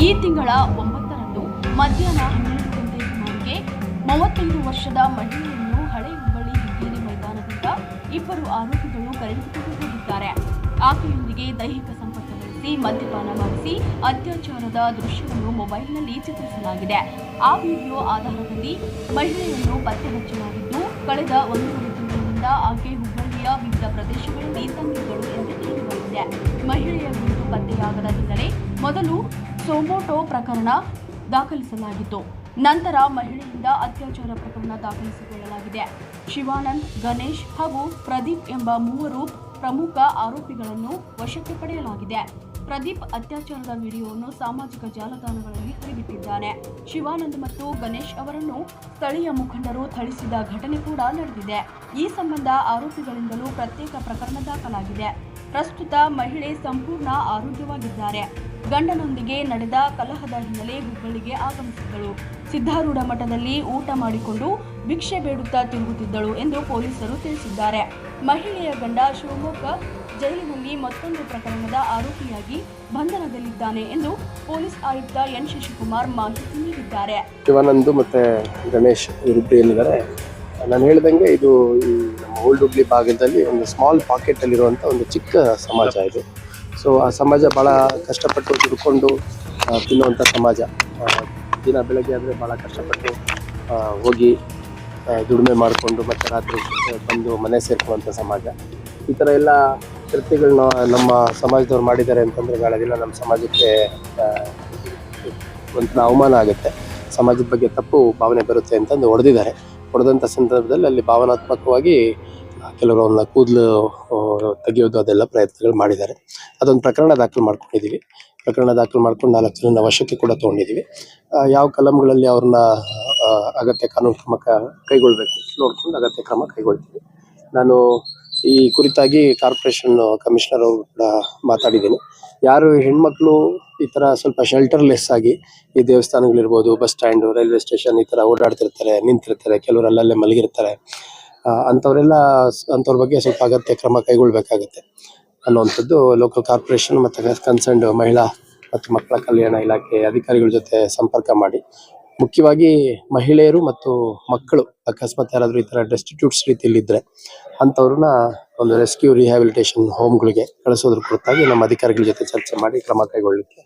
ಈ ತಿಂಗಳ 9ರಂದು ಮಧ್ಯಾಹ್ನ 12 ಗಂಟೆ ಸುಮಾರಿಗೆ 35 ವರ್ಷದ ಮಹಿಳೆಯನ್ನು ಹಳೆ ಹುಬ್ಬಳ್ಳಿ ಹೆಗ್ಗೇರಿ ಮೈದಾನದಿಂದ ಇಬ್ಬರು ಆರೋಪಿಗಳು ಕರೆದುಕೊಂಡು ಹೋಗಿದ್ದಾರೆ. ಆಕೆಯೊಂದಿಗೆ ದೈಹಿಕ ಸಂಪರ್ಕ ಬೆಳೆಸಿ ಮದ್ಯಪಾನ ಮಾಡಿಸಿ ಅತ್ಯಾಚಾರದ ದೃಶ್ಯವನ್ನು ಮೊಬೈಲ್ನಲ್ಲಿ ಚಿತ್ರಿಸಲಾಗಿದೆ. ಆ ವಿಡಿಯೋ ಆಧಾರದಲ್ಲಿ ಮಹಿಳೆಯನ್ನು ಪತ್ತೆ ಹಚ್ಚಲಾಗಿದ್ದು, ಕಳೆದ 1.5 ತಿಂಗಳಿನಿಂದ ಆಕೆ ಹುಬ್ಬಳ್ಳಿಯ ವಿವಿಧ ಪ್ರದೇಶಗಳಲ್ಲಿ ತಂಗಿದ್ದಳು ಎಂದು ತಿಳಿದುಬಂದಿದೆ. ಮಹಿಳೆಯ ಗುರುತು ಪತ್ತೆಯಾಗದ ಹಿನ್ನೆಲೆ ಮೊದಲು ಸೊಮೋಟೋ ಪ್ರಕರಣ ದಾಖಲಿಸಲಾಗಿತ್ತು. ನಂತರ ಮಹಿಳೆಯಿಂದ ಅತ್ಯಾಚಾರ ಪ್ರಕರಣ ದಾಖಲಿಸಿಕೊಳ್ಳಲಾಗಿದೆ. ಶಿವಾನಂದ್, ಗಣೇಶ್ ಹಾಗೂ ಪ್ರದೀಪ್ ಎಂಬ ಮೂವರು ಪ್ರಮುಖ ಆರೋಪಿಗಳನ್ನು ವಶಕ್ಕೆ ಪಡೆಯಲಾಗಿದೆ. ಪ್ರದೀಪ್ ಅತ್ಯಾಚಾರದ ವಿಡಿಯೋವನ್ನು ಸಾಮಾಜಿಕ ಜಾಲತಾಣಗಳಲ್ಲಿ ಹರಿಬಿಟ್ಟಿದ್ದಾನೆ. ಶಿವಾನಂದ್ ಮತ್ತು ಗಣೇಶ್ ಅವರನ್ನು ಸ್ಥಳೀಯ ಮುಖಂಡರು ಥಳಿಸಿದ ಘಟನೆ ಕೂಡ ನಡೆದಿದೆ. ಈ ಸಂಬಂಧ ಆರೋಪಿಗಳಿಂದಲೂ ಪ್ರತ್ಯೇಕ ಪ್ರಕರಣ ದಾಖಲಾಗಿದೆ. ಪ್ರಸ್ತುತ ಮಹಿಳೆ ಸಂಪೂರ್ಣ ಆರೋಗ್ಯವಾಗಿದ್ದಾರೆ. ಗಂಡನೊಂದಿಗೆ ನಡೆದ ಕಲಹದ ಹಿನ್ನೆಲೆ ಹುಬ್ಬಳ್ಳಿಗೆ ಆಗಮಿಸಿದ್ದಳು. ಸಿದ್ಧಾರೂಢ ಮಠದಲ್ಲಿ ಊಟ ಮಾಡಿಕೊಂಡು ಭಿಕ್ಷೆ ಬೇಡುತ್ತಾ ತಿರುಗುತ್ತಿದ್ದಳು ಎಂದು ಪೊಲೀಸರು ತಿಳಿಸಿದ್ದಾರೆ. ಮಹಿಳೆಯ ಗಂಡ ಶಿವಮೊಗ್ಗ ಜೈಲಿನಲ್ಲಿ ಮತ್ತೊಂದು ಪ್ರಕರಣದ ಆರೋಪಿಯಾಗಿ ಬಂಧನದಲ್ಲಿದ್ದಾನೆ ಎಂದು ಪೊಲೀಸ್ ಆಯುಕ್ತ ಎನ್ ಶಶಿಕುಮಾರ್ ಮಾಹಿತಿ ನೀಡಿದ್ದಾರೆ. ಶಿವಾನಂದ್ ಮತ್ತೆ ಗಣೇಶ್ ಇಬ್ಬರು ಏನಿದ್ದಾರೆ, ನಾನು ಹೇಳಿದಂಗೆ ಇದು ಈ ನಮ್ಮ ಓಲ್ಡ್ ಹುಬ್ಳಿ ಭಾಗದಲ್ಲಿ ಒಂದು ಸ್ಮಾಲ್ ಪಾಕೆಟ್ ಅಲ್ಲಿರುವಂಥ ಒಂದು ಚಿಕ್ಕ ಸಮಾಜ ಇದು. ಸೊ ಆ ಸಮಾಜ ಭಾಳ ಕಷ್ಟಪಟ್ಟು ದುಡ್ಕೊಂಡು ತಿನ್ನುವಂಥ ಸಮಾಜ. ದಿನ ಬೆಳಗ್ಗೆ ಆದರೆ ಭಾಳ ಕಷ್ಟಪಟ್ಟು ಹೋಗಿ ದುಡಿಮೆ ಮಾಡಿಕೊಂಡು ಮತ್ತೆ ರಾತ್ರಿ ಬಂದು ಮನೆ ಸೇರ್ಕೊಳ್ಳುವಂಥ ಸಮಾಜ. ಈ ಥರ ಎಲ್ಲ ಕೃತ್ಯಗಳನ್ನ ನಮ್ಮ ಸಮಾಜದವ್ರು ಮಾಡಿದ್ದಾರೆ ಅಂತಂದರೆ ನಾಳೆ ದಿನ ನಮ್ಮ ಸಮಾಜಕ್ಕೆ ಒಂಥರ ಅವಮಾನ ಆಗುತ್ತೆ, ಸಮಾಜದ ಬಗ್ಗೆ ತಪ್ಪು ಭಾವನೆ ಬರುತ್ತೆ ಅಂತಂದು ಹೊಡೆದಂಥ ಸಂದರ್ಭದಲ್ಲಿ ಅಲ್ಲಿ ಭಾವನಾತ್ಮಕವಾಗಿ ಕೆಲವರು ಅವನ್ನ ಕೂದಲು ತೆಗೆಯೋದು ಅದೆಲ್ಲ ಪ್ರಯತ್ನಗಳು ಮಾಡಿದ್ದಾರೆ. ಅದೊಂದು ಪ್ರಕರಣ ದಾಖಲು ಮಾಡ್ಕೊಂಡಿದ್ದೀವಿ. ಪ್ರಕರಣ ದಾಖಲು ಮಾಡ್ಕೊಂಡು 4 ಜನನ ವಶಕ್ಕೆ ಕೂಡ ತೊಗೊಂಡಿದ್ದೀವಿ. ಯಾವ ಕಲಂಗಳಲ್ಲಿ ಅವ್ರನ್ನ ಅಗತ್ಯ ಕಾನೂನು ಕ್ರಮ ಕೈಗೊಳ್ಳಬೇಕು ನೋಡ್ಕೊಂಡು ಅಗತ್ಯ ಕ್ರಮ ಕೈಗೊಳ್ತೀವಿ. ನಾನು ಈ ಕುರಿತಾಗಿ ಕಾರ್ಪೊರೇಷನ್ ಕಮಿಷನರ್ ಅವರು ಕೂಡ ಮಾತಾಡಿದ್ದೀನಿ. ಯಾರು ಹೆಣ್ಮಕ್ಳು ಈ ಥರ ಸ್ವಲ್ಪ ಶೆಲ್ಟರ್ಲೆಸ್ ಆಗಿ ಈ ದೇವಸ್ಥಾನಗಳಿರ್ಬೋದು, ಬಸ್ ಸ್ಟ್ಯಾಂಡು, ರೈಲ್ವೆ ಸ್ಟೇಷನ್ ಈ ಥರ ಓಡಾಡ್ತಿರ್ತಾರೆ, ನಿಂತಿರ್ತಾರೆ, ಕೆಲವರು ಅಲ್ಲಲ್ಲೇ ಮಲಗಿರ್ತಾರೆ, ಅಂಥವ್ರ ಬಗ್ಗೆ ಸ್ವಲ್ಪ ಅಗತ್ಯ ಕ್ರಮ ಕೈಗೊಳ್ಳಬೇಕಾಗತ್ತೆ ಅನ್ನುವಂಥದ್ದು ಲೋಕಲ್ ಕಾರ್ಪೊರೇಷನ್ ಮತ್ತು ಕನ್ಸರ್ನ್ಡ್ ಮಹಿಳಾ ಮತ್ತು ಮಕ್ಕಳ ಕಲ್ಯಾಣ ಇಲಾಖೆ ಅಧಿಕಾರಿಗಳ ಜೊತೆ ಸಂಪರ್ಕ ಮಾಡಿ, ಮುಖ್ಯವಾಗಿ ಮಹಿಳೆಯರು ಮತ್ತು ಮಕ್ಕಳು ಅಕಸ್ಮಾತ್ ಯಾರಾದರೂ ಈ ಥರ ಡೆಸ್ಟಿಟ್ಯೂಟ್ಸ್ ರೀತಿಯಲ್ಲಿದ್ದರೆ ಅಂಥವ್ರನ್ನ ಒಂದು ರೆಸ್ಕ್ಯೂ ರಿಹ್ಯಾಬಿಲಿಟೇಷನ್ ಹೋಮ್ಗಳಿಗೆ ಕಳಿಸೋದ್ರ ಕುರಿತಾಗಿ ನಮ್ಮ ಅಧಿಕಾರಿಗಳ ಜೊತೆ ಚರ್ಚೆ ಮಾಡಿ ಕ್ರಮ ಕೈಗೊಳ್ಳಲಿಕ್ಕೆ